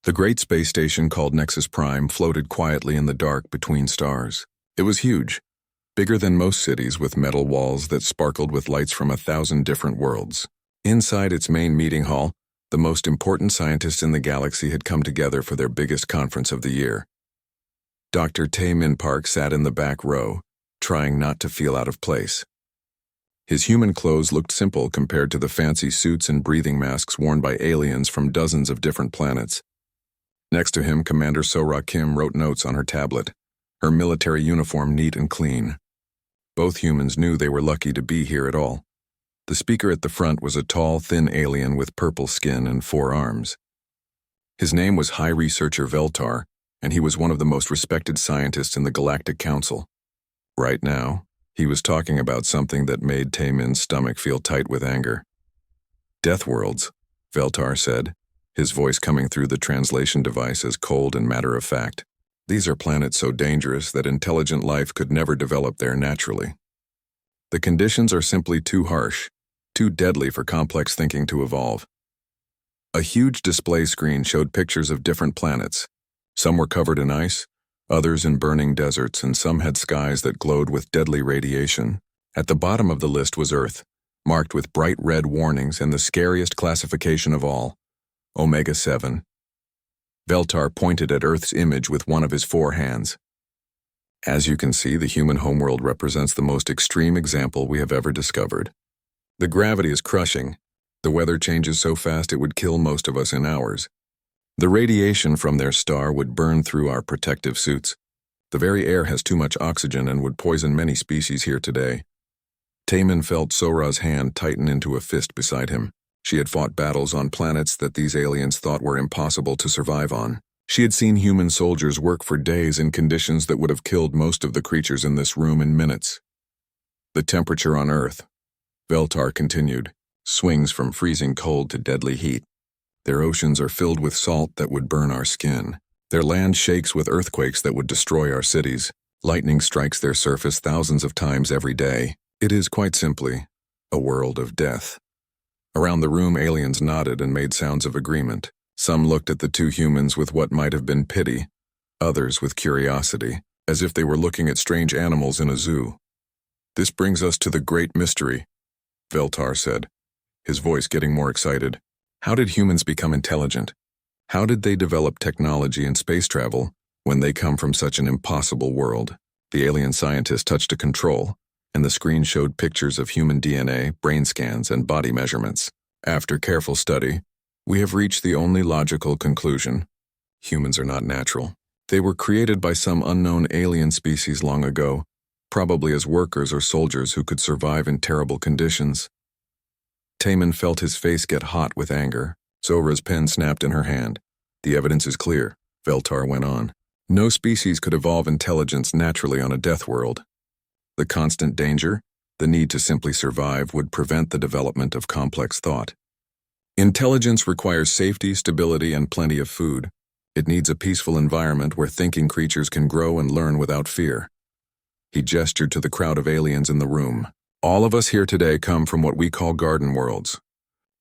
The great space station called Nexus Prime floated quietly in the dark between stars. It was huge, bigger than most cities, with metal walls that sparkled with lights from 1,000 different worlds. Inside its main meeting hall, the most important scientists in the galaxy had come together for their biggest conference of the year. Dr. Tae-Min Park sat in the back row, trying not to feel out of place. His human clothes looked simple compared to the fancy suits and breathing masks worn by aliens from dozens of different planets. Next to him, Commander So-Ra Kim wrote notes on her tablet, her military uniform neat and clean. Both humans knew they were lucky to be here at all. The speaker at the front was a tall, thin alien with purple skin and 4 arms. His name was High Researcher Veltar, and he was one of the most respected scientists in the Galactic Council. Right now, he was talking about something that made Tae-Min's stomach feel tight with anger. "Deathworlds," Veltar said, his voice coming through the translation device as cold and matter-of-fact. "These are planets so dangerous that intelligent life could never develop there naturally. The conditions are simply too harsh, too deadly for complex thinking to evolve." A huge display screen showed pictures of different planets. Some were covered in ice, others in burning deserts, and some had skies that glowed with deadly radiation. At the bottom of the list was Earth, marked with bright red warnings and the scariest classification of all, Omega 7. Veltar pointed at Earth's image with one of his 4 hands. "As you can see, the human homeworld represents the most extreme example we have ever discovered. The gravity is crushing. The weather changes so fast it would kill most of us in hours. The radiation from their star would burn through our protective suits. The very air has too much oxygen and would poison many species here today." Tae-Min felt So-Ra's hand tighten into a fist beside him. She had fought battles on planets that these aliens thought were impossible to survive on. She had seen human soldiers work for days in conditions that would have killed most of the creatures in this room in minutes. "The temperature on Earth," Veltar continued, "swings from freezing cold to deadly heat. Their oceans are filled with salt that would burn our skin. Their land shakes with earthquakes that would destroy our cities. Lightning strikes their surface thousands of times every day. It is, quite simply, a world of death." Around the room, aliens nodded and made sounds of agreement. Some looked at the 2 humans with what might have been pity, others with curiosity, as if they were looking at strange animals in a zoo. "This brings us to the great mystery," Veltar said, his voice getting more excited. "How did humans become intelligent? How did they develop technology and space travel when they come from such an impossible world?" The alien scientist touched a control, and the screen showed pictures of human DNA, brain scans, and body measurements. "After careful study, we have reached the only logical conclusion. Humans are not natural. They were created by some unknown alien species long ago, probably as workers or soldiers who could survive in terrible conditions." Tae-Min felt his face get hot with anger. So-Ra's pen snapped in her hand. "The evidence is clear," Veltar went on. "No species could evolve intelligence naturally on a death world. The constant danger, the need to simply survive, would prevent the development of complex thought. Intelligence requires safety, stability, and plenty of food. It needs a peaceful environment where thinking creatures can grow and learn without fear." He gestured to the crowd of aliens in the room. "All of us here today come from what we call garden worlds.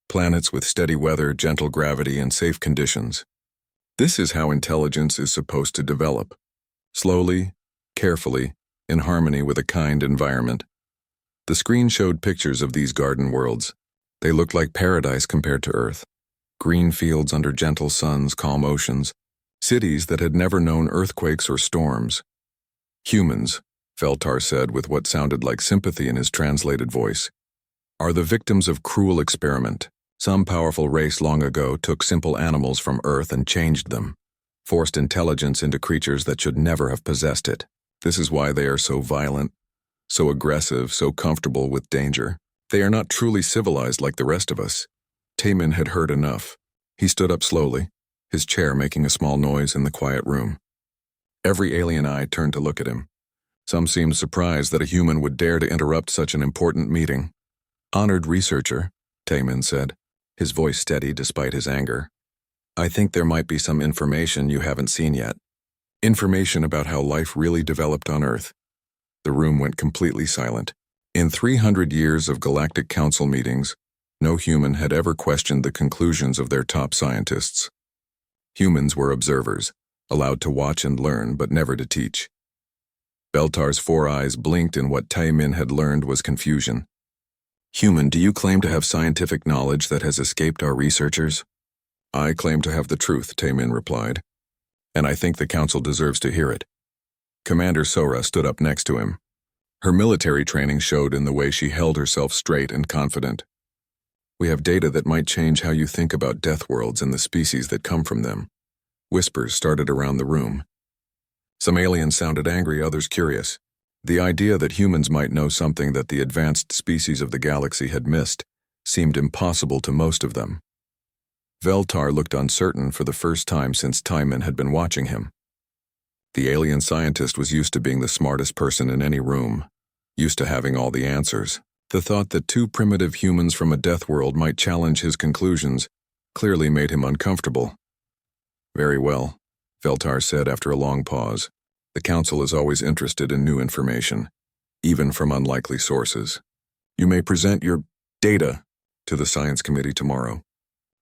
Planets with steady weather, gentle gravity, and safe conditions. This is how intelligence is supposed to develop. Slowly, carefully, in harmony with a kind environment." The screen showed pictures of these garden worlds. They looked like paradise compared to Earth. Green fields under gentle suns, calm oceans, cities that had never known earthquakes or storms. "Humans," Veltar said with what sounded like sympathy in his translated voice, "are the victims of cruel experiment. Some powerful race long ago took simple animals from Earth and changed them, forced intelligence into creatures that should never have possessed it. This is why they are so violent, so aggressive, so comfortable with danger. They are not truly civilized like the rest of us." Tae-Min had heard enough. He stood up slowly, his chair making a small noise in the quiet room. Every alien eye turned to look at him. Some seemed surprised that a human would dare to interrupt such an important meeting. "Honored researcher," Tae-Min said, his voice steady despite his anger. "I think there might be some information you haven't seen yet. Information about how life really developed on Earth." The room went completely silent. In 300 years of Galactic Council meetings, no human had ever questioned the conclusions of their top scientists. Humans were observers, allowed to watch and learn but never to teach. Beltar's 4 eyes blinked and what Taimin had learned was confusion. "Human, do you claim to have scientific knowledge that has escaped our researchers?" "I claim to have the truth," Taimin replied. "And I think the council deserves to hear it." Commander Sora stood up next to him. Her military training showed in the way she held herself straight and confident. "We have data that might change how you think about Deathworlds and the species that come from them." Whispers started around the room. Some aliens sounded angry, others curious. The idea that humans might know something that the advanced species of the galaxy had missed seemed impossible to most of them. Veltar looked uncertain for the first time since Taimin had been watching him. The alien scientist was used to being the smartest person in any room, used to having all the answers. The thought that 2 primitive humans from a death world might challenge his conclusions clearly made him uncomfortable. "Very well," Veltar said after a long pause. "The council is always interested in new information, even from unlikely sources. You may present your data to the science committee tomorrow.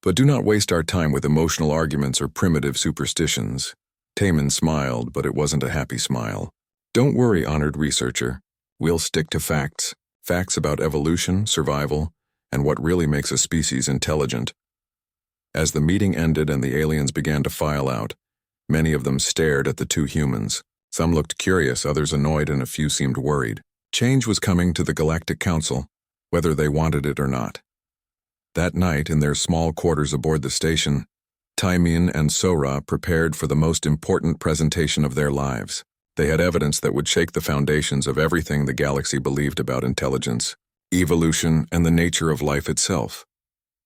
But do not waste our time with emotional arguments or primitive superstitions." Taimin smiled, but it wasn't a happy smile. "Don't worry, honored researcher. We'll stick to facts. Facts about evolution, survival, and what really makes a species intelligent." As the meeting ended and the aliens began to file out, many of them stared at the 2 humans. Some looked curious, others annoyed, and a few seemed worried. Change was coming to the Galactic Council, whether they wanted it or not. That night, in their small quarters aboard the station, Taimin and Sora prepared for the most important presentation of their lives. They had evidence that would shake the foundations of everything the galaxy believed about intelligence, evolution, and the nature of life itself.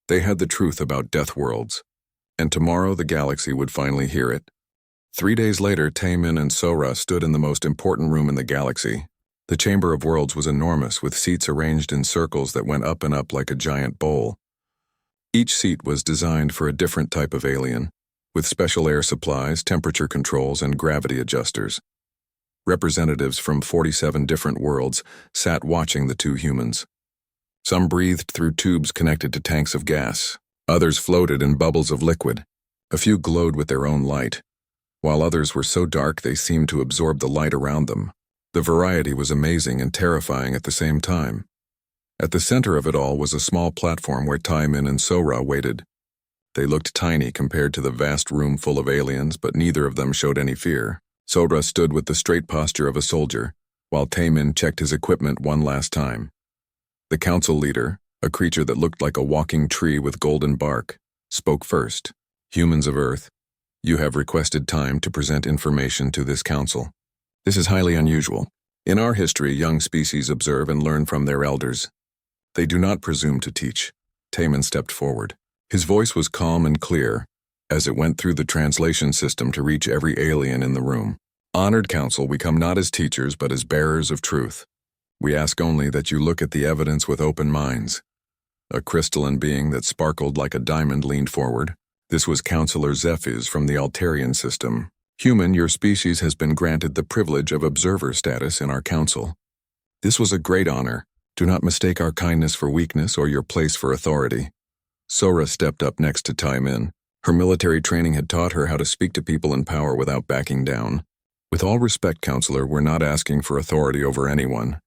They had the truth about Deathworlds, and tomorrow the galaxy would finally hear it. 3 days later, Taimin and Sora stood in the most important room in the galaxy. The Chamber of Worlds was enormous, with seats arranged in circles that went up and up like a giant bowl. Each seat was designed for a different type of alien, with special air supplies, temperature controls, and gravity adjusters. Representatives from 47 different worlds sat watching the 2 humans. Some breathed through tubes connected to tanks of gas. Others floated in bubbles of liquid. A few glowed with their own light, while others were so dark they seemed to absorb the light around them. The variety was amazing and terrifying at the same time. At the center of it all was a small platform where Taimin and Sora waited. They looked tiny compared to the vast room full of aliens, but neither of them showed any fear. Sora stood with the straight posture of a soldier, while Taimin checked his equipment one last time. The council leader, a creature that looked like a walking tree with golden bark, spoke first. "Humans of Earth, you have requested time to present information to this council. This is highly unusual. In our history, young species observe and learn from their elders. They do not presume to teach." Taimin stepped forward. His voice was calm and clear, as it went through the translation system to reach every alien in the room. "Honored Council, we come not as teachers but as bearers of truth. We ask only that you look at the evidence with open minds." A crystalline being that sparkled like a diamond leaned forward. This was Counselor Zephyz from the Altarian system. "Human, your species has been granted the privilege of observer status in our council. This was a great honor. Do not mistake our kindness for weakness or your place for authority." Sora stepped up next to Taimin. Her military training had taught her how to speak to people in power without backing down. "With all respect, Counselor, we're not asking for authority over anyone.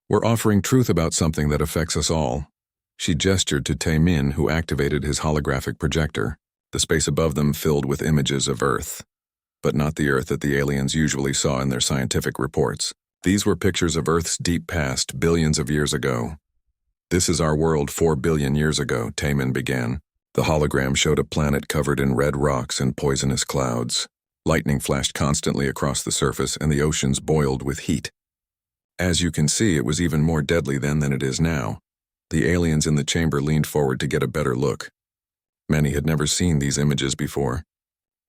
We're offering truth about something that affects us all." She gestured to Taimin, who activated his holographic projector. The space above them filled with images of Earth, but not the Earth that the aliens usually saw in their scientific reports. These were pictures of Earth's deep past, billions of years ago. "This is our world 4 billion years ago," Taimin began. The hologram showed a planet covered in red rocks and poisonous clouds. Lightning flashed constantly across the surface, and the oceans boiled with heat. As you can see, it was even more deadly then than it is now. The aliens in the chamber leaned forward to get a better look. Many had never seen these images before.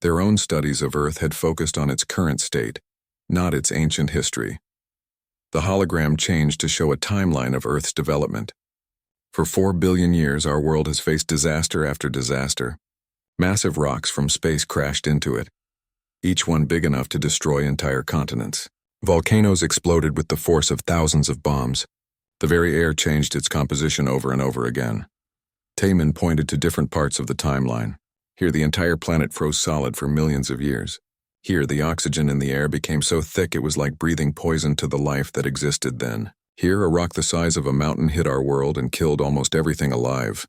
Their own studies of Earth had focused on its current state, not its ancient history. The hologram changed to show a timeline of Earth's development. For 4 billion years, our world has faced disaster after disaster. Massive rocks from space crashed into it, each one big enough to destroy entire continents. Volcanoes exploded with the force of thousands of bombs. The very air changed its composition over and over again. Taimin pointed to different parts of the timeline. Here, the entire planet froze solid for millions of years. Here, the oxygen in the air became so thick it was like breathing poison to the life that existed then. Here, a rock the size of a mountain hit our world and killed almost everything alive.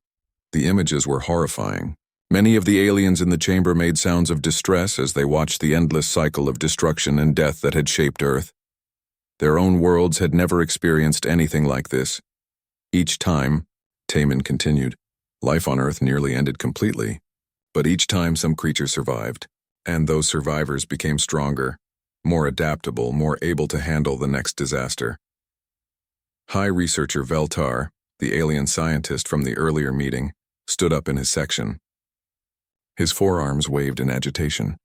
The images were horrifying. Many of the aliens in the chamber made sounds of distress as they watched the endless cycle of destruction and death that had shaped Earth. Their own worlds had never experienced anything like this. Each time, Taman continued, life on Earth nearly ended completely. But each time some creature survived, and those survivors became stronger, more adaptable, more able to handle the next disaster. High Researcher Veltar, the alien scientist from the earlier meeting, stood up in his section. His forearms waved in agitation.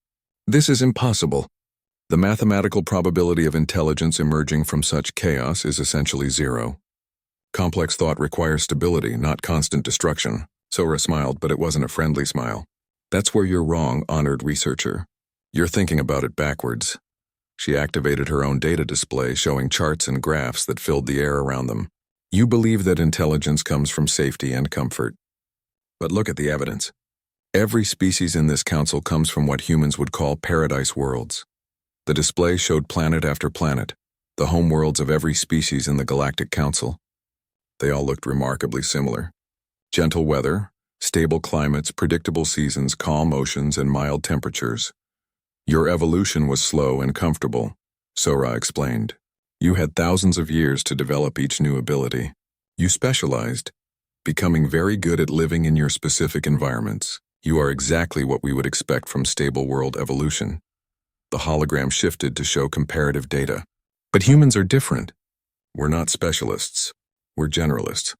This is impossible. The mathematical probability of intelligence emerging from such chaos is essentially zero. Complex thought requires stability, not constant destruction. Sora smiled, but it wasn't a friendly smile. That's where you're wrong, honored researcher. You're thinking about it backwards. She activated her own data display, showing charts and graphs that filled the air around them. You believe that intelligence comes from safety and comfort. But look at the evidence. Every species in this council comes from what humans would call paradise worlds. The display showed planet after planet, the homeworlds of every species in the Galactic Council. They all looked remarkably similar. Gentle weather, stable climates, predictable seasons, calm oceans, and mild temperatures. Your evolution was slow and comfortable, Sora explained. You had thousands of years to develop each new ability. You specialized, becoming very good at living in your specific environments. You are exactly what we would expect from stable world evolution. The hologram shifted to show comparative data. But humans are different. We're not specialists. We're generalists.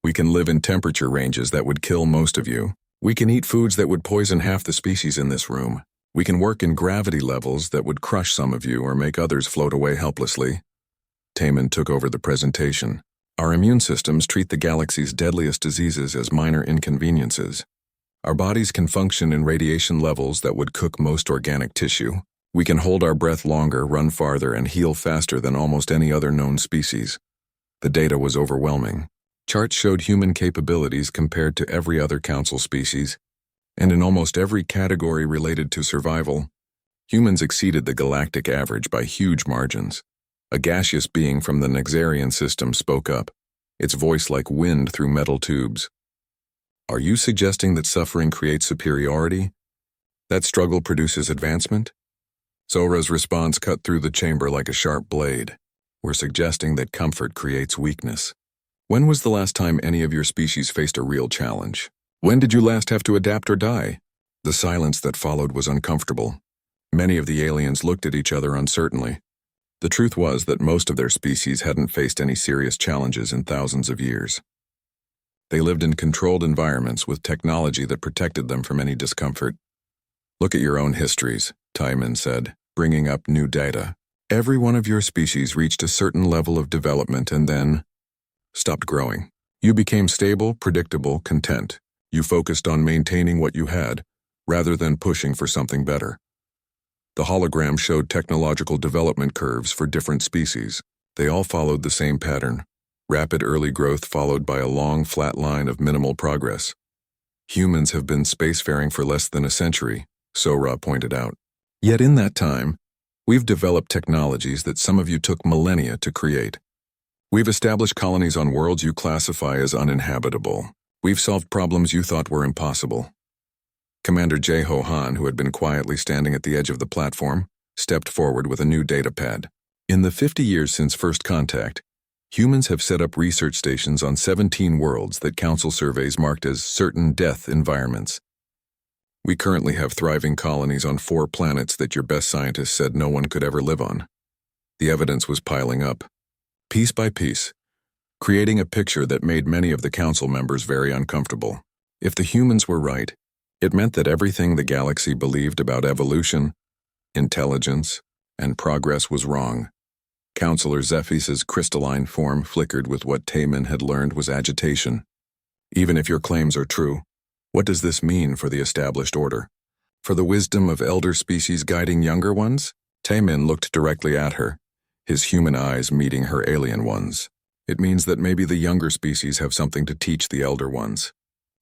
We can live in temperature ranges that would kill most of you. We can eat foods that would poison half the species in this room. We can work in gravity levels that would crush some of you or make others float away helplessly. Taman took over the presentation. Our immune systems treat the galaxy's deadliest diseases as minor inconveniences. Our bodies can function in radiation levels that would cook most organic tissue. We can hold our breath longer, run farther, and heal faster than almost any other known species. The data was overwhelming. Charts showed human capabilities compared to every other council species, and in almost every category related to survival, humans exceeded the galactic average by huge margins. A gaseous being from the Nexarian system spoke up, its voice like wind through metal tubes. Are you suggesting that suffering creates superiority? That struggle produces advancement? Sora's response cut through the chamber like a sharp blade. We're suggesting that comfort creates weakness. When was the last time any of your species faced a real challenge? When did you last have to adapt or die? The silence that followed was uncomfortable. Many of the aliens looked at each other uncertainly. The truth was that most of their species hadn't faced any serious challenges in thousands of years. They lived in controlled environments with technology that protected them from any discomfort. Look at your own histories, Taman said, bringing up new data. Every one of your species reached a certain level of development and then stopped growing. You became stable, predictable, content. You focused on maintaining what you had, rather than pushing for something better. The hologram showed technological development curves for different species. They all followed the same pattern. Rapid early growth followed by a long, flat line of minimal progress. Humans have been spacefaring for less than a century, Sora pointed out. Yet in that time, we've developed technologies that some of you took millennia to create. We've established colonies on worlds you classify as uninhabitable. We've solved problems you thought were impossible. Commander Jeho Han, who had been quietly standing at the edge of the platform, stepped forward with a new data pad. In the 50 years since first contact, humans have set up research stations on 17 worlds that Council surveys marked as certain death environments. We currently have thriving colonies on 4 planets that your best scientists said no one could ever live on. The evidence was piling up, piece by piece, creating a picture that made many of the Council members very uncomfortable. If the humans were right, it meant that everything the galaxy believed about evolution, intelligence, and progress was wrong. Councillor Zephys's crystalline form flickered with what Taman had learned was agitation. Even if your claims are true, what does this mean for the established order? For the wisdom of elder species guiding younger ones? Taman looked directly at her, his human eyes meeting her alien ones. It means that maybe the younger species have something to teach the elder ones.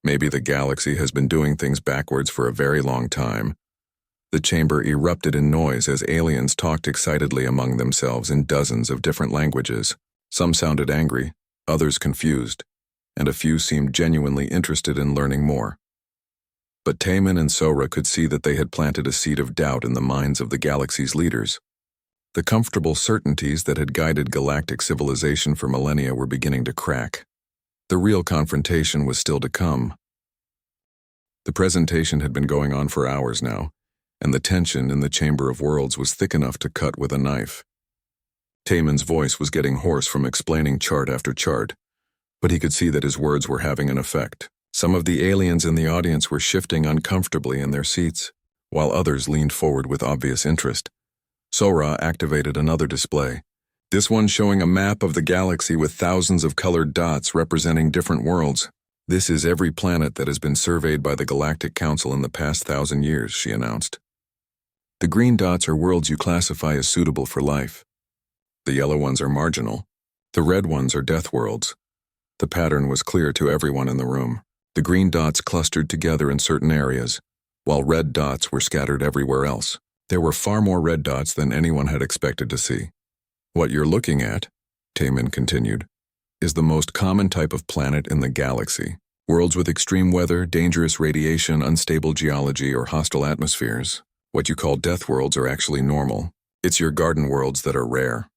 Maybe the galaxy has been doing things backwards for a very long time. The chamber erupted in noise as aliens talked excitedly among themselves in dozens of different languages. Some sounded angry, others confused, and a few seemed genuinely interested in learning more. But Taemin and Sora could see that they had planted a seed of doubt in the minds of the galaxy's leaders. The comfortable certainties that had guided galactic civilization for millennia were beginning to crack. The real confrontation was still to come. The presentation had been going on for hours now, and the tension in the Chamber of Worlds was thick enough to cut with a knife. Taemin's voice was getting hoarse from explaining chart after chart, but he could see that his words were having an effect. Some of the aliens in the audience were shifting uncomfortably in their seats, while others leaned forward with obvious interest. Sora activated another display, this one showing a map of the galaxy with thousands of colored dots representing different worlds. This is every planet that has been surveyed by the Galactic Council in the past 1,000 years, she announced. The green dots are worlds you classify as suitable for life. The yellow ones are marginal. The red ones are Deathworlds. The pattern was clear to everyone in the room. The green dots clustered together in certain areas, while red dots were scattered everywhere else. There were far more red dots than anyone had expected to see. What you're looking at, Taemin continued, is the most common type of planet in the galaxy. Worlds with extreme weather, dangerous radiation, unstable geology, or hostile atmospheres. What you call Deathworlds are actually normal. It's your garden worlds that are rare.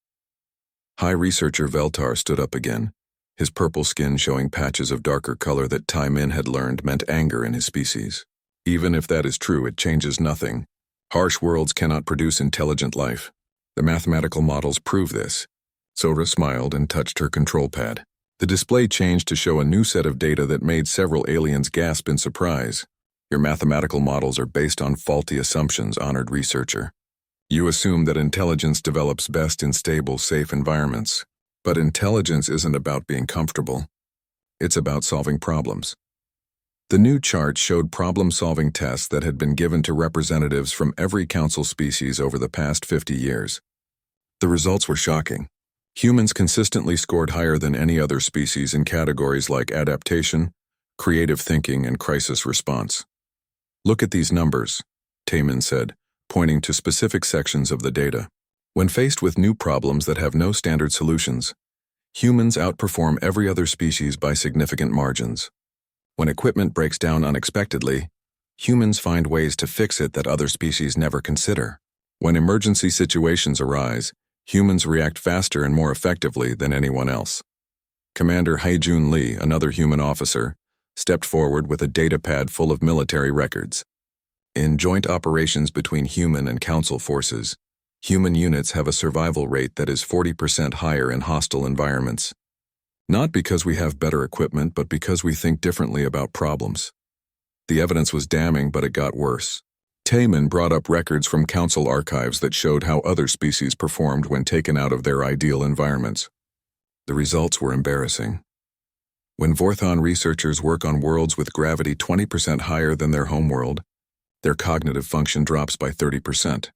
High Researcher Veltar stood up again, his purple skin showing patches of darker color that Taemin had learned meant anger in his species. Even if that is true, it changes nothing. Harsh worlds cannot produce intelligent life. The mathematical models prove this. Sora smiled and touched her control pad. The display changed to show a new set of data that made several aliens gasp in surprise. Your mathematical models are based on faulty assumptions, honored researcher. You assume that intelligence develops best in stable, safe environments. But intelligence isn't about being comfortable. It's about solving problems. The new chart showed problem-solving tests that had been given to representatives from every council species over the past 50 years. The results were shocking. Humans consistently scored higher than any other species in categories like adaptation, creative thinking, and crisis response. Look at these numbers, Taemin said, pointing to specific sections of the data. When faced with new problems that have no standard solutions, humans outperform every other species by significant margins. When equipment breaks down unexpectedly, humans find ways to fix it that other species never consider. When emergency situations arise, humans react faster and more effectively than anyone else. Commander Haejun Lee, another human officer, stepped forward with a data pad full of military records. In joint operations between human and council forces, human units have a survival rate that is 40% higher in hostile environments. Not because we have better equipment, but because we think differently about problems. The evidence was damning, but it got worse. Taemin brought up records from council archives that showed how other species performed when taken out of their ideal environments. The results were embarrassing. When Vorthon researchers work on worlds with gravity 20% higher than their homeworld, their cognitive function drops by 30%.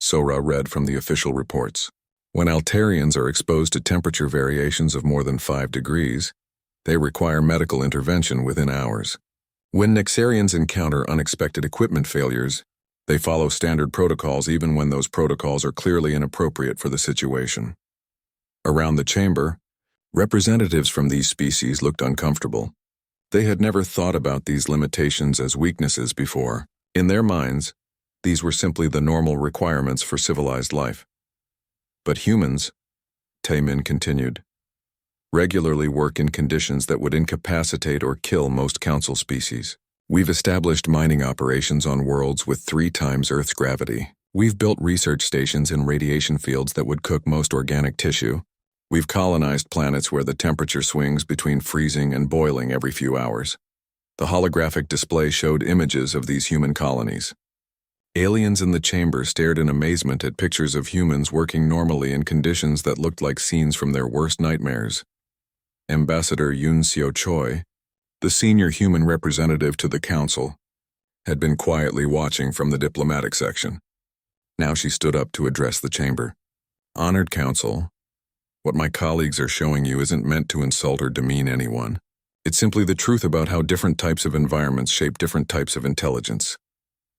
Sora read from the official reports. When Altarians are exposed to temperature variations of more than 5 degrees, they require medical intervention within hours. When Nexarians encounter unexpected equipment failures, they follow standard protocols even when those protocols are clearly inappropriate for the situation. Around the chamber, representatives from these species looked uncomfortable. They had never thought about these limitations as weaknesses before. In their minds, these were simply the normal requirements for civilized life. But humans, Taemin continued, regularly work in conditions that would incapacitate or kill most council species. We've established mining operations on worlds with 3 times Earth's gravity. We've built research stations in radiation fields that would cook most organic tissue. We've colonized planets where the temperature swings between freezing and boiling every few hours. The holographic display showed images of these human colonies. Aliens in the chamber stared in amazement at pictures of humans working normally in conditions that looked like scenes from their worst nightmares. Ambassador Yoon Seo Choi, the senior human representative to the council, had been quietly watching from the diplomatic section. Now she stood up to address the chamber. Honored council, what my colleagues are showing you isn't meant to insult or demean anyone. It's simply the truth about how different types of environments shape different types of intelligence.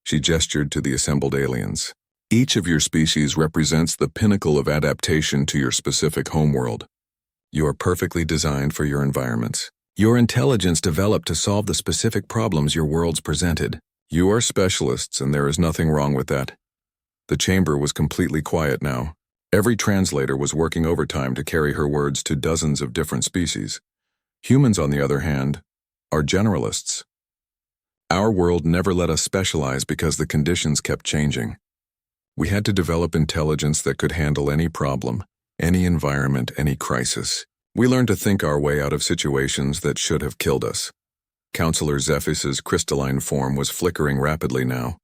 She gestured to the assembled aliens. Each of your species represents the pinnacle of adaptation to your specific homeworld. You are perfectly designed for your environments. Your intelligence developed to solve the specific problems your worlds presented. You are specialists, and there is nothing wrong with that. The chamber was completely quiet now. Every translator was working overtime to carry her words to dozens of different species. Humans, on the other hand, are generalists. Our world never let us specialize because the conditions kept changing. We had to develop intelligence that could handle any problem, any environment, any crisis. We learned to think our way out of situations that should have killed us. Counselor Zephys's crystalline form was flickering rapidly now,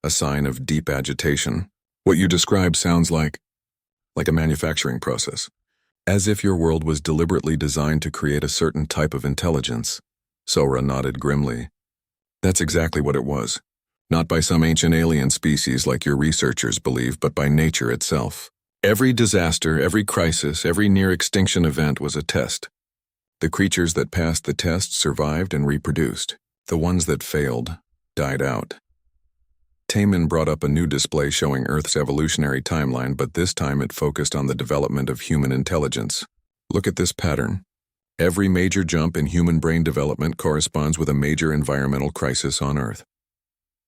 a sign of deep agitation. What you describe sounds like a manufacturing process. As if your world was deliberately designed to create a certain type of intelligence. Sora nodded grimly. That's exactly what it was. Not by some ancient alien species like your researchers believe, but by nature itself. Every disaster, every crisis, every near-extinction event was a test. The creatures that passed the test survived and reproduced. The ones that failed died out. Taman brought up a new display showing Earth's evolutionary timeline, but this time it focused on the development of human intelligence. Look at this pattern. Every major jump in human brain development corresponds with a major environmental crisis on Earth.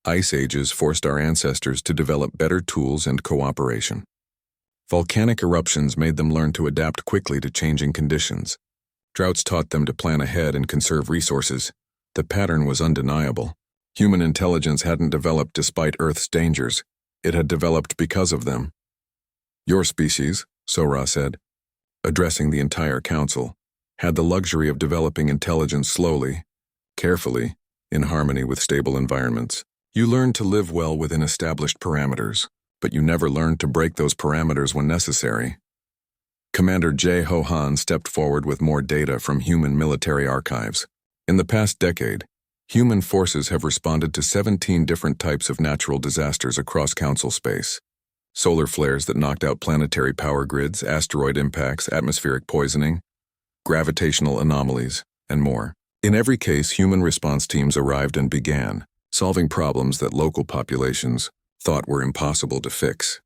Ice ages forced our ancestors to develop better tools and cooperation. Volcanic eruptions made them learn to adapt quickly to changing conditions. Droughts taught them to plan ahead and conserve resources. The pattern was undeniable. Human intelligence hadn't developed despite Earth's dangers. It had developed because of them. Your species, Sora said, addressing the entire council, had the luxury of developing intelligence slowly, carefully, in harmony with stable environments. You learned to live well within established parameters, but you never learned to break those parameters when necessary. Commander J. Ho Han stepped forward with more data from human military archives. In the past decade, human forces have responded to 17 different types of natural disasters across Council space. Solar flares that knocked out planetary power grids, asteroid impacts, atmospheric poisoning, gravitational anomalies, and more. In every case, human response teams arrived and began solving problems that local populations thought were impossible to fix.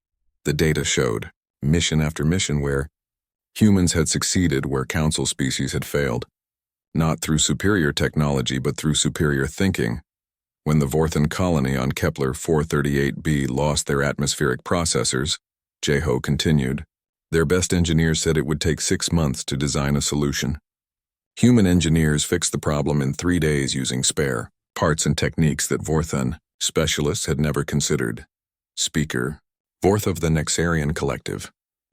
The data showed, mission after mission, where humans had succeeded where Council species had failed. Not through superior technology, but through superior thinking. When the Vorthan colony on Kepler 438b lost their atmospheric processors, Jeho continued, their best engineers said it would take 6 months to design a solution. Human engineers fixed the problem in 3 days using spare parts and techniques that Vorthan specialists had never considered. Speaker, Vorth of the Nexarian Collective,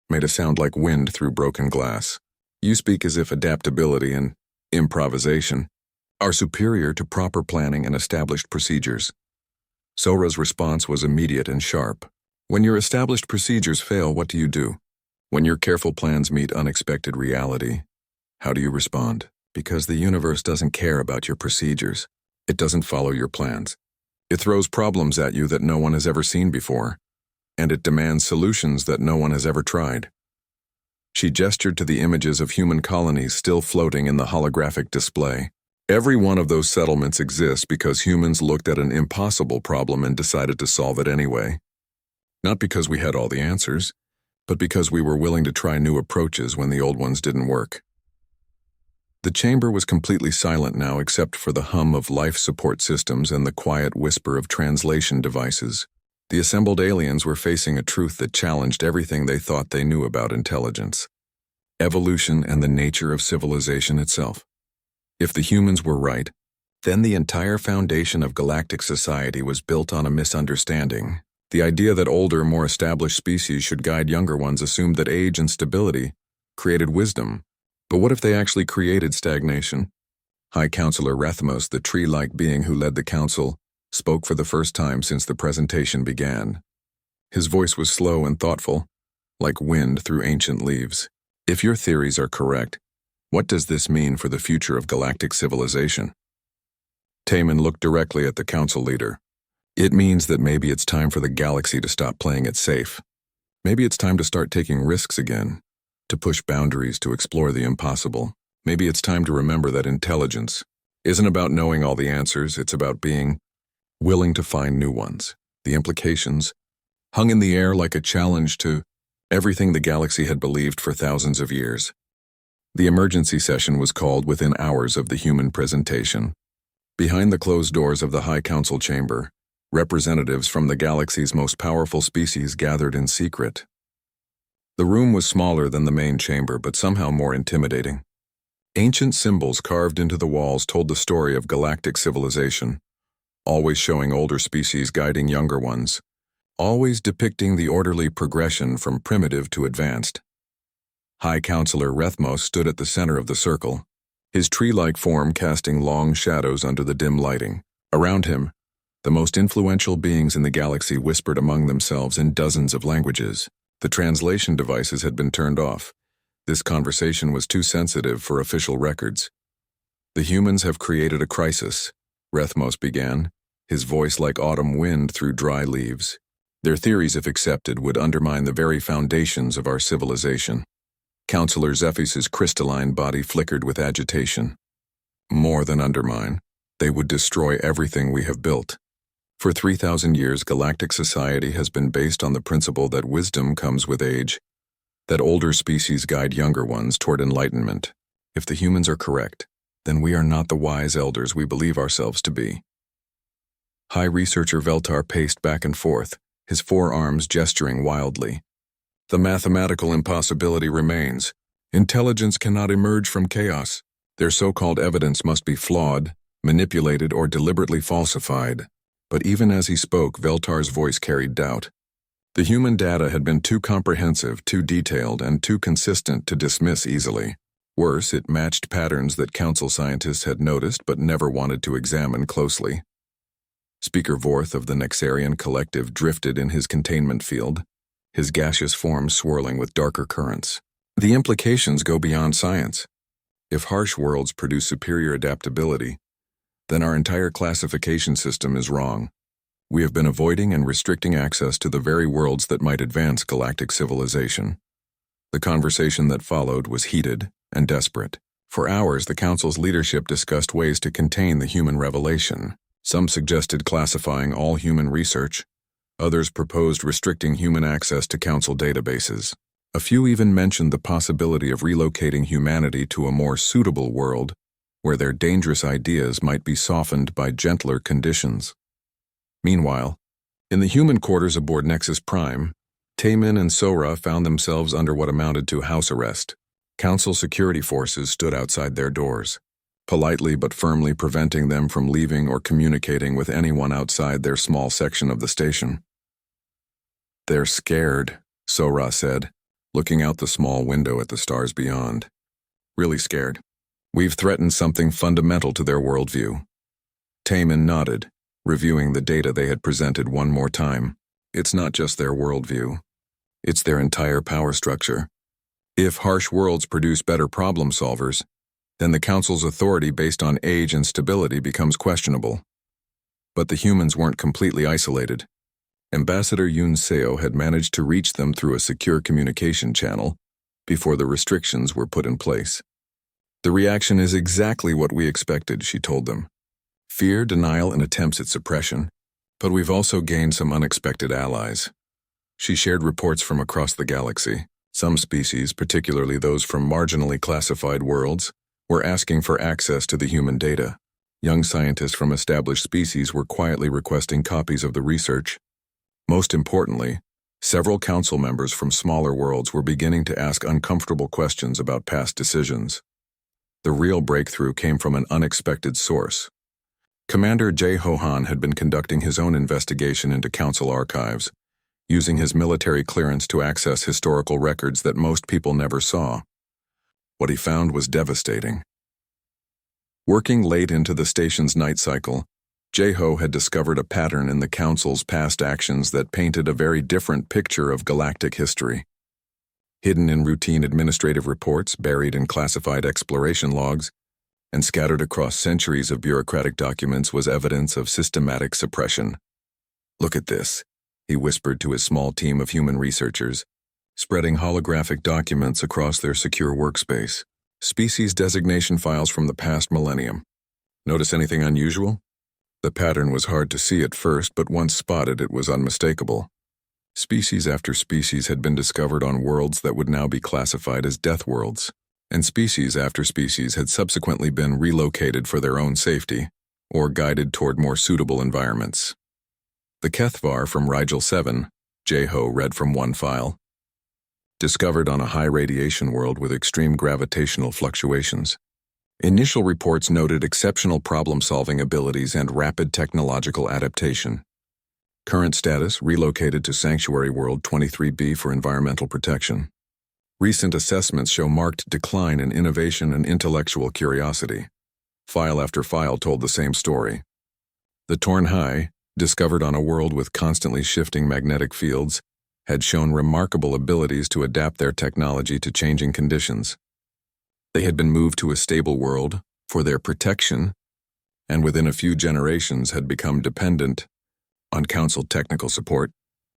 made a sound like wind through broken glass. You speak as if adaptability and improvisation are superior to proper planning and established procedures. Sora's response was immediate and sharp. When your established procedures fail, what do you do? When your careful plans meet unexpected reality, how do you respond? Because the universe doesn't care about your procedures. It doesn't follow your plans. It throws problems at you that no one has ever seen before, and it demands solutions that no one has ever tried. She gestured to the images of human colonies still floating in the holographic display. Every one of those settlements exists because humans looked at an impossible problem and decided to solve it anyway. Not because we had all the answers, but because we were willing to try new approaches when the old ones didn't work. The chamber was completely silent now except for the hum of life support systems and the quiet whisper of translation devices. The assembled aliens were facing a truth that challenged everything they thought they knew about intelligence. Evolution and the nature of civilization itself. If the humans were right, then the entire foundation of galactic society was built on a misunderstanding. The idea that older, more established species should guide younger ones assumed that age and stability created wisdom. But what if they actually created stagnation? High Counselor Rathmos, the tree-like being who led the council, spoke for the first time since the presentation began. His voice was slow and thoughtful, like wind through ancient leaves. If your theories are correct, what does this mean for the future of galactic civilization? Taman looked directly at the council leader. It means that maybe it's time for the galaxy to stop playing it safe. Maybe it's time to start taking risks again, to push boundaries, to explore the impossible. Maybe it's time to remember that intelligence isn't about knowing all the answers, it's about being willing to find new ones. The implications hung in the air like a challenge to everything the galaxy had believed for thousands of years. The emergency session was called within hours of the human presentation. Behind the closed doors of the High Council chamber, representatives from the galaxy's most powerful species gathered in secret. The room was smaller than the main chamber, but somehow more intimidating. Ancient symbols carved into the walls told the story of galactic civilization, always showing older species guiding younger ones, always depicting the orderly progression from primitive to advanced. High Counselor Rethmos stood at the center of the circle, his tree-like form casting long shadows under the dim lighting. Around him, the most influential beings in the galaxy whispered among themselves in dozens of languages. The translation devices had been turned off. This conversation was too sensitive for official records. "The humans have created a crisis," Rethmos began, his voice like autumn wind through dry leaves. "Their theories, if accepted, would undermine the very foundations of our civilization." Counselor Zephys's crystalline body flickered with agitation. "More than undermine. They would destroy everything we have built. For 3,000 years, galactic society has been based on the principle that wisdom comes with age, that older species guide younger ones toward enlightenment. If the humans are correct, then we are not the wise elders we believe ourselves to be." High Researcher Veltar paced back and forth, his forearms gesturing wildly. "The mathematical impossibility remains. Intelligence cannot emerge from chaos. Their so-called evidence must be flawed, manipulated, or deliberately falsified." But even as he spoke, Veltar's voice carried doubt. The human data had been too comprehensive, too detailed, and too consistent to dismiss easily. Worse, it matched patterns that council scientists had noticed but never wanted to examine closely. Speaker Vorth of the Nexarian Collective drifted in his containment field, his gaseous form swirling with darker currents. "The implications go beyond science. If harsh worlds produce superior adaptability, then our entire classification system is wrong. We have been avoiding and restricting access to the very worlds that might advance galactic civilization." The conversation that followed was heated and desperate. For hours, the Council's leadership discussed ways to contain the human revelation. Some suggested classifying all human research. Others proposed restricting human access to Council databases. A few even mentioned the possibility of relocating humanity to a more suitable world where their dangerous ideas might be softened by gentler conditions. Meanwhile, in the human quarters aboard Nexus Prime, Taemin and Sora found themselves under what amounted to house arrest. Council security forces stood outside their doors, politely but firmly preventing them from leaving or communicating with anyone outside their small section of the station. "They're scared," Sora said, looking out the small window at the stars beyond. "Really scared. We've threatened something fundamental to their worldview." Taemin nodded, reviewing the data they had presented one more time. "It's not just their worldview. It's their entire power structure. If harsh worlds produce better problem solvers, then the Council's authority based on age and stability becomes questionable." But the humans weren't completely isolated. Ambassador Yun Seo had managed to reach them through a secure communication channel before the restrictions were put in place. "The reaction is exactly what we expected," she told them. "Fear, denial, and attempts at suppression. But we've also gained some unexpected allies." She shared reports from across the galaxy. Some species, particularly those from marginally classified worlds, were asking for access to the human data. Young scientists from established species were quietly requesting copies of the research. Most importantly, several council members from smaller worlds were beginning to ask uncomfortable questions about past decisions. The real breakthrough came from an unexpected source. Commander Jay Hohan had been conducting his own investigation into council archives, using his military clearance to access historical records that most people never saw. What he found was devastating. Working late into the station's night cycle, Jay-Ho had discovered a pattern in the Council's past actions that painted a very different picture of galactic history. Hidden in routine administrative reports, buried in classified exploration logs, and scattered across centuries of bureaucratic documents was evidence of systematic suppression. "Look at this," he whispered to his small team of human researchers, spreading holographic documents across their secure workspace. Species designation files from the past millennium. Notice anything unusual? The pattern was hard to see at first, but once spotted, it was unmistakable. Species after species had been discovered on worlds that would now be classified as Deathworlds, and species after species had subsequently been relocated for their own safety, or guided toward more suitable environments. The HFY from Rigel 7, J-Ho read from one file. Discovered on a high radiation world with extreme gravitational fluctuations. Initial reports noted exceptional problem-solving abilities and rapid technological adaptation. Current status relocated to Sanctuary World 23B for environmental protection. Recent assessments show marked decline in innovation and intellectual curiosity. File after file told the same story. The Torn High, discovered on a world with constantly shifting magnetic fields, had shown remarkable abilities to adapt their technology to changing conditions. They had been moved to a stable world for their protection, and within a few generations had become dependent on Council technical support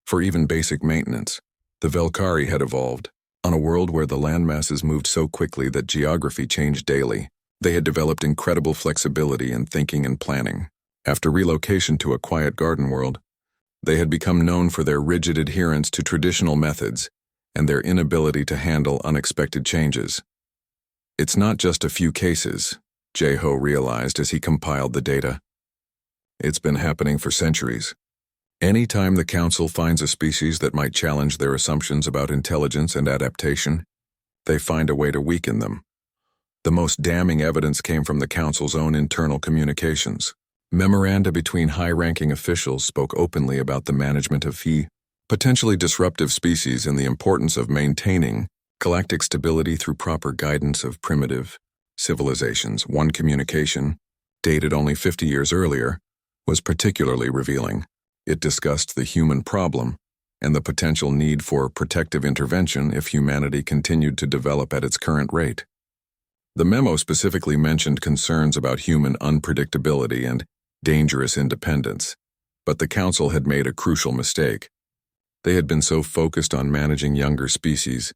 for even basic maintenance. The Velkari had evolved on a world where the landmasses moved so quickly that geography changed daily. They had developed incredible flexibility in thinking and planning. After relocation to a quiet garden world, they had become known for their rigid adherence to traditional methods and their inability to handle unexpected changes. It's not just a few cases, J-Ho realized as he compiled the data. It's been happening for centuries. Any time the Council finds a species that might challenge their assumptions about intelligence and adaptation, they find a way to weaken them. The most damning evidence came from the Council's own internal communications. Memoranda between high-ranking officials spoke openly about the management of potentially disruptive species and the importance of maintaining galactic stability through proper guidance of primitive civilizations. One communication, dated only 50 years earlier, was particularly revealing. It discussed the human problem and the potential need for protective intervention if humanity continued to develop at its current rate. The memo specifically mentioned concerns about human unpredictability and dangerous independence, but the Council had made a crucial mistake. They had been so focused on managing younger species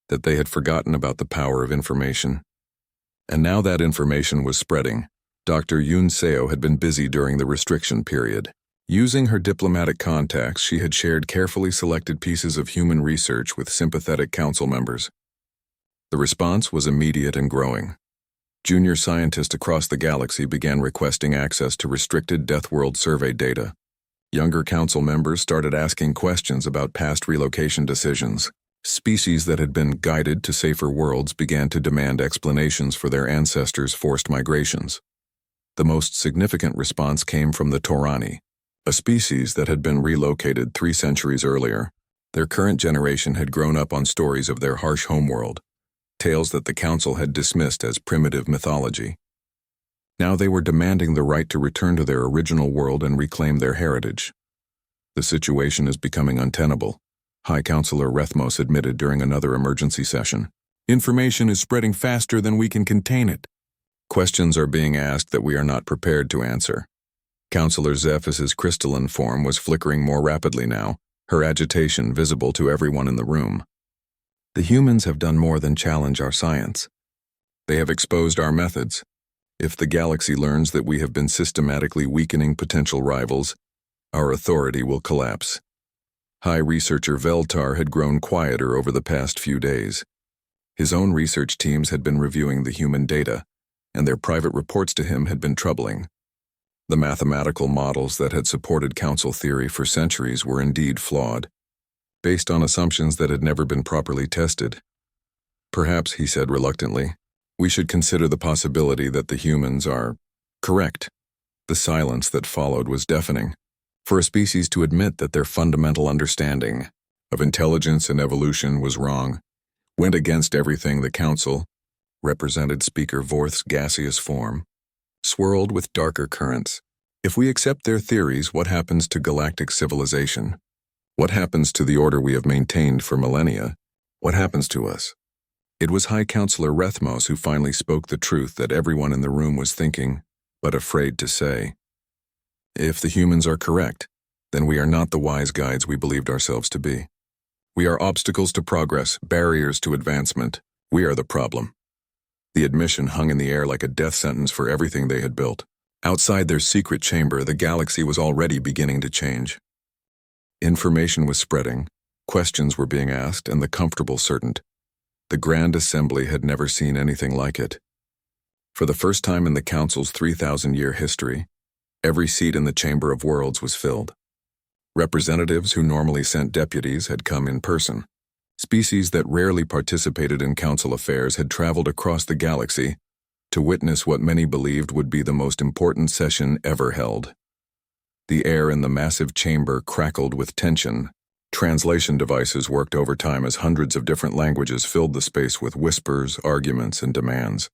that they had forgotten about the power of information. And now that information was spreading. Dr. Yoon Seo had been busy during the restriction period. Using her diplomatic contacts, she had shared carefully selected pieces of human research with sympathetic Council members. The response was immediate and growing. Junior scientists across the galaxy began requesting access to restricted Deathworld survey data. Younger Council members started asking questions about past relocation decisions. Species that had been guided to safer worlds began to demand explanations for their ancestors' forced migrations. The most significant response came from the Torani, a species that had been relocated 3 centuries earlier. Their current generation had grown up on stories of their harsh homeworld, tales that the Council had dismissed as primitive mythology. Now they were demanding the right to return to their original world and reclaim their heritage. The situation is becoming untenable, High Counselor Rethmos admitted during another emergency session. Information is spreading faster than we can contain it. Questions are being asked that we are not prepared to answer. Counselor Zephys's crystalline form was flickering more rapidly now, her agitation visible to everyone in the room. The humans have done more than challenge our science. They have exposed our methods. If the galaxy learns that we have been systematically weakening potential rivals, our authority will collapse. High researcher Veltar had grown quieter over the past few days. His own research teams had been reviewing the human data, and their private reports to him had been troubling. The mathematical models that had supported Council theory for centuries were indeed flawed, based on assumptions that had never been properly tested. Perhaps, he said reluctantly, we should consider the possibility that the humans are correct. The silence that followed was deafening. For a species to admit that their fundamental understanding of intelligence and evolution was wrong, went against everything the Council, represented Speaker Vorth's gaseous form, swirled with darker currents. If we accept their theories, what happens to galactic civilization? What happens to the order we have maintained for millennia? What happens to us? It was High Counselor Rethmos who finally spoke the truth that everyone in the room was thinking, but afraid to say. If the humans are correct, then we are not the wise guides we believed ourselves to be. We are obstacles to progress, barriers to advancement. We are the problem. The admission hung in the air like a death sentence for everything they had built. Outside their secret chamber, the galaxy was already beginning to change. Information was spreading, questions were being asked, and the comfortable certain. The Grand Assembly had never seen anything like it. For the first time in the Council's 3,000-year history, every seat in the Chamber of Worlds was filled. Representatives who normally sent deputies had come in person. Species that rarely participated in council affairs had traveled across the galaxy to witness what many believed would be the most important session ever held. The air in the massive chamber crackled with tension. Translation devices worked overtime as hundreds of different languages filled the space with whispers, arguments, and demands.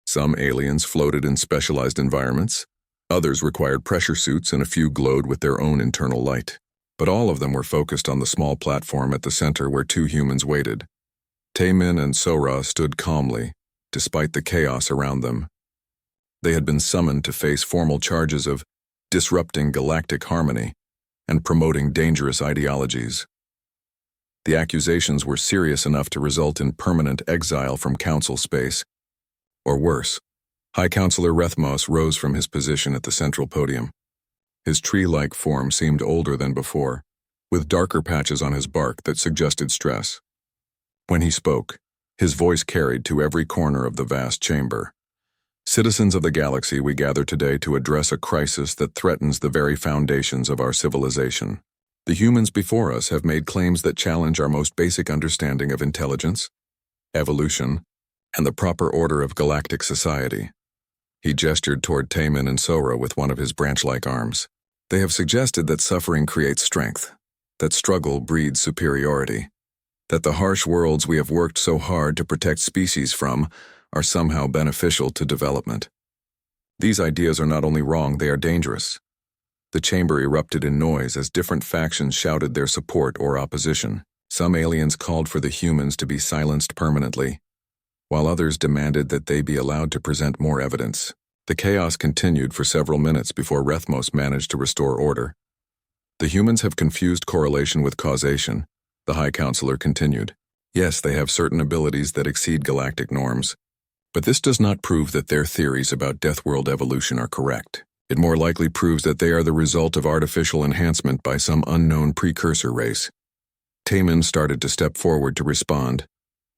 Some aliens floated in specialized environments. Others required pressure suits, and a few glowed with their own internal light. But all of them were focused on the small platform at the center where two humans waited. Taemin and Sora stood calmly, despite the chaos around them. They had been summoned to face formal charges of disrupting galactic harmony and promoting dangerous ideologies. The accusations were serious enough to result in permanent exile from council space. Or worse, High Counselor Rethmos rose from his position at the central podium. His tree-like form seemed older than before, with darker patches on his bark that suggested stress. When he spoke, his voice carried to every corner of the vast chamber. Citizens of the galaxy, we gather today to address a crisis that threatens the very foundations of our civilization. The humans before us have made claims that challenge our most basic understanding of intelligence, evolution, and the proper order of galactic society. He gestured toward Taemin and Sora with one of his branch-like arms. They have suggested that suffering creates strength, that struggle breeds superiority, that the harsh worlds we have worked so hard to protect species from are somehow beneficial to development. These ideas are not only wrong, they are dangerous. The chamber erupted in noise as different factions shouted their support or opposition. Some aliens called for the humans to be silenced permanently, while others demanded that they be allowed to present more evidence. The chaos continued for several minutes before Rethmos managed to restore order. The humans have confused correlation with causation, the High Counselor continued. Yes, they have certain abilities that exceed galactic norms, but this does not prove that their theories about Deathworld evolution are correct. It more likely proves that they are the result of artificial enhancement by some unknown precursor race. Taemin started to step forward to respond,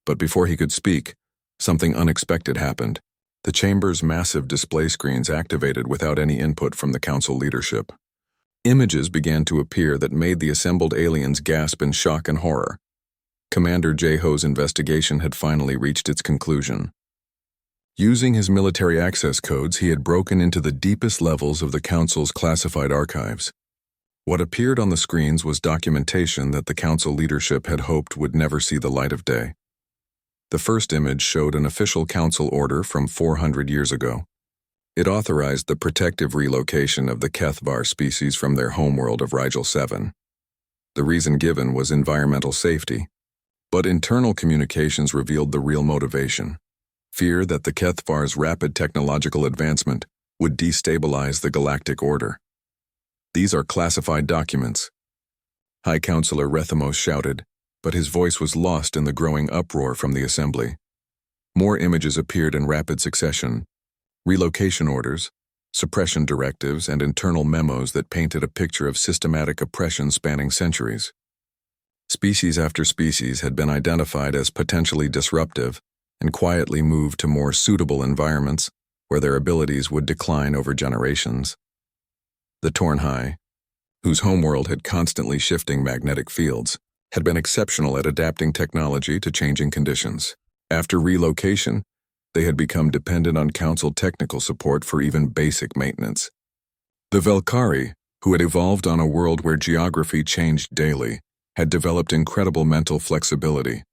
but before he could speak, something unexpected happened. The chamber's massive display screens activated without any input from the council leadership. Images began to appear that made the assembled aliens gasp in shock and horror. Commander Jaeho's investigation had finally reached its conclusion. Using his military access codes, he had broken into the deepest levels of the council's classified archives. What appeared on the screens was documentation that the council leadership had hoped would never see the light of day. The first image showed an official council order from 400 years ago. It authorized the protective relocation of the Kethvar species from their homeworld of Rigel 7. The reason given was environmental safety, but internal communications revealed the real motivation: fear that the Kethvar's rapid technological advancement would destabilize the galactic order. These are classified documents. High Counselor Rethmos shouted, but his voice was lost in the growing uproar from the assembly. More images appeared in rapid succession: relocation orders, suppression directives, and internal memos that painted a picture of systematic oppression spanning centuries. Species after species had been identified as potentially disruptive and quietly moved to more suitable environments where their abilities would decline over generations. The Tornhai, whose homeworld had constantly shifting magnetic fields, had been exceptional at adapting technology to changing conditions. After relocation, they had become dependent on council technical support for even basic maintenance. The Velkari, who had evolved on a world where geography changed daily, had developed incredible mental flexibility.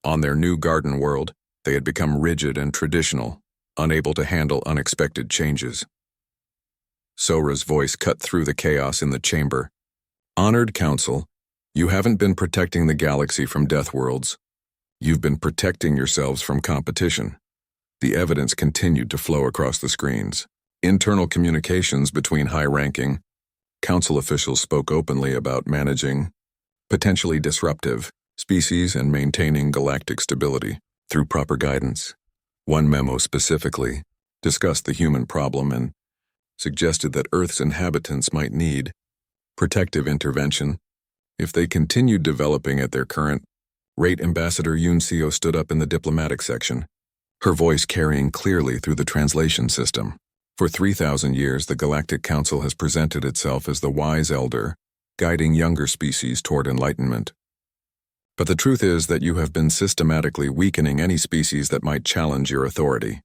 On their new garden world, they had become rigid and traditional, unable to handle unexpected changes. Sora's voice cut through the chaos in the chamber. "Honored Council, you haven't been protecting the galaxy from Deathworlds. You've been protecting yourselves from competition." The evidence continued to flow across the screens. Internal communications between high-ranking council officials spoke openly about managing potentially disruptive species and maintaining galactic stability through proper guidance. One memo specifically discussed the human problem and suggested that Earth's inhabitants might need protective intervention if they continued developing at their current rate. Ambassador Yuncio stood up in the diplomatic section, her voice carrying clearly through the translation system. For 3,000 years, the Galactic Council has presented itself as the wise elder, guiding younger species toward enlightenment. But the truth is that you have been systematically weakening any species that might challenge your authority.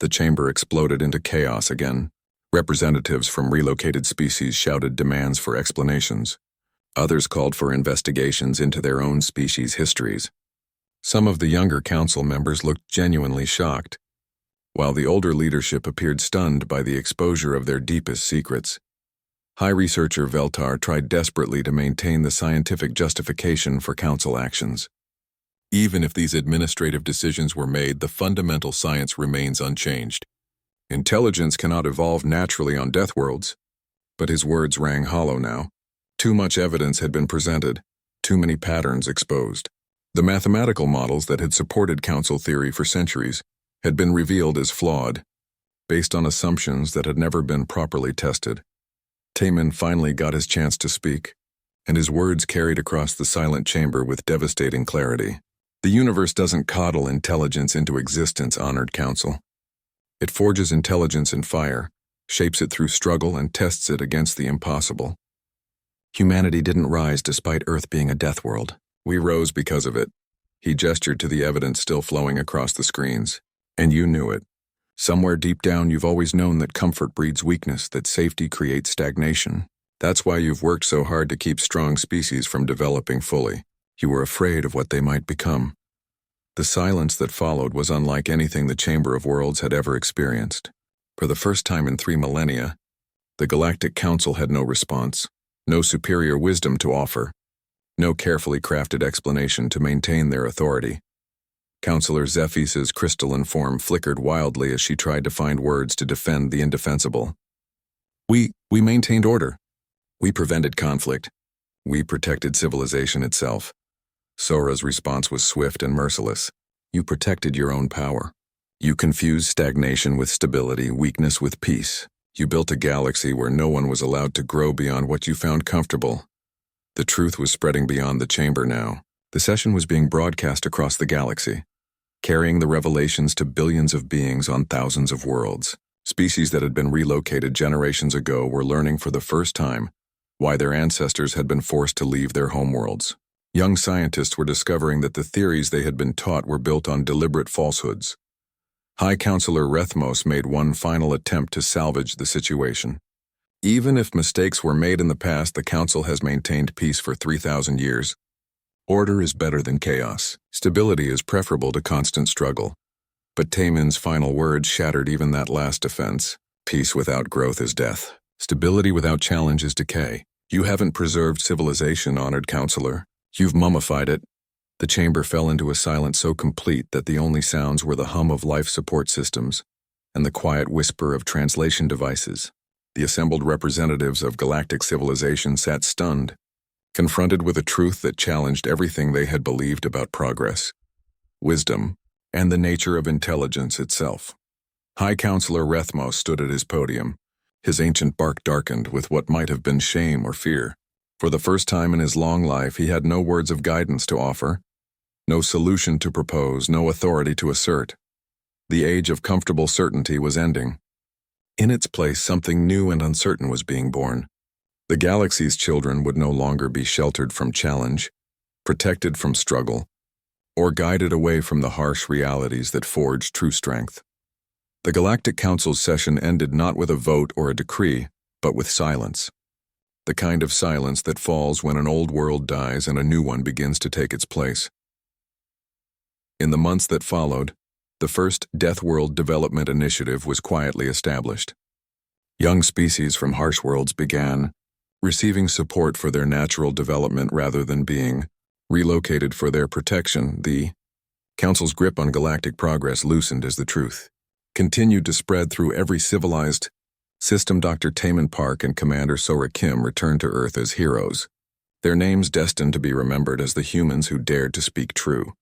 The chamber exploded into chaos again. Representatives from relocated species shouted demands for explanations. Others called for investigations into their own species' histories. Some of the younger council members looked genuinely shocked, while the older leadership appeared stunned by the exposure of their deepest secrets. High Researcher Veltar tried desperately to maintain the scientific justification for council actions. Even if these administrative decisions were made, the fundamental science remains unchanged. Intelligence cannot evolve naturally on Deathworlds. But his words rang hollow now. Too much evidence had been presented, too many patterns exposed. The mathematical models that had supported council theory for centuries had been revealed as flawed, based on assumptions that had never been properly tested. Taman finally got his chance to speak, and his words carried across the silent chamber with devastating clarity. The universe doesn't coddle intelligence into existence, honored council. It forges intelligence in fire, shapes it through struggle, and tests it against the impossible. Humanity didn't rise despite Earth being a death world. We rose because of it. He gestured to the evidence still flowing across the screens. And you knew it. Somewhere deep down, you've always known that comfort breeds weakness, that safety creates stagnation. That's why you've worked so hard to keep strong species from developing fully. You were afraid of what they might become. The silence that followed was unlike anything the Chamber of Worlds had ever experienced. For the first time in 3 millennia, the Galactic Council had no response, no superior wisdom to offer, no carefully crafted explanation to maintain their authority. Counselor Zephys's crystalline form flickered wildly as she tried to find words to defend the indefensible. We maintained order. We prevented conflict. We protected civilization itself. Sora's response was swift and merciless. You protected your own power. You confused stagnation with stability, weakness with peace. You built a galaxy where no one was allowed to grow beyond what you found comfortable. The truth was spreading beyond the chamber now. The session was being broadcast across the galaxy, carrying the revelations to billions of beings on thousands of worlds. Species that had been relocated generations ago were learning for the first time why their ancestors had been forced to leave their homeworlds. Young scientists were discovering that the theories they had been taught were built on deliberate falsehoods. High Counselor Rethmos made one final attempt to salvage the situation. Even if mistakes were made in the past, the Council has maintained peace for 3,000 years. Order is better than chaos. Stability is preferable to constant struggle. But Taman's final words shattered even that last defense. Peace without growth is death. Stability without challenge is decay. You haven't preserved civilization, honored Counselor. You've mummified it. The chamber fell into a silence so complete that the only sounds were the hum of life support systems and the quiet whisper of translation devices. The assembled representatives of galactic civilization sat stunned, confronted with a truth that challenged everything they had believed about progress, wisdom, and the nature of intelligence itself. High Counselor Rethmos stood at his podium, his ancient bark darkened with what might have been shame or fear. For the first time in his long life, he had no words of guidance to offer, no solution to propose, no authority to assert. The age of comfortable certainty was ending. In its place, something new and uncertain was being born. The galaxy's children would no longer be sheltered from challenge, protected from struggle, or guided away from the harsh realities that forge true strength. The Galactic Council's session ended not with a vote or a decree, but with silence. The kind of silence that falls when an old world dies and a new one begins to take its place. In the months that followed, the first Deathworld Development Initiative was quietly established. Young species from harsh worlds began receiving support for their natural development rather than being relocated for their protection. The Council's grip on galactic progress loosened as the truth continued to spread through every civilized system. Dr. Taman Park and Commander Sora Kim returned to Earth as heroes, their names destined to be remembered as the humans who dared to speak true.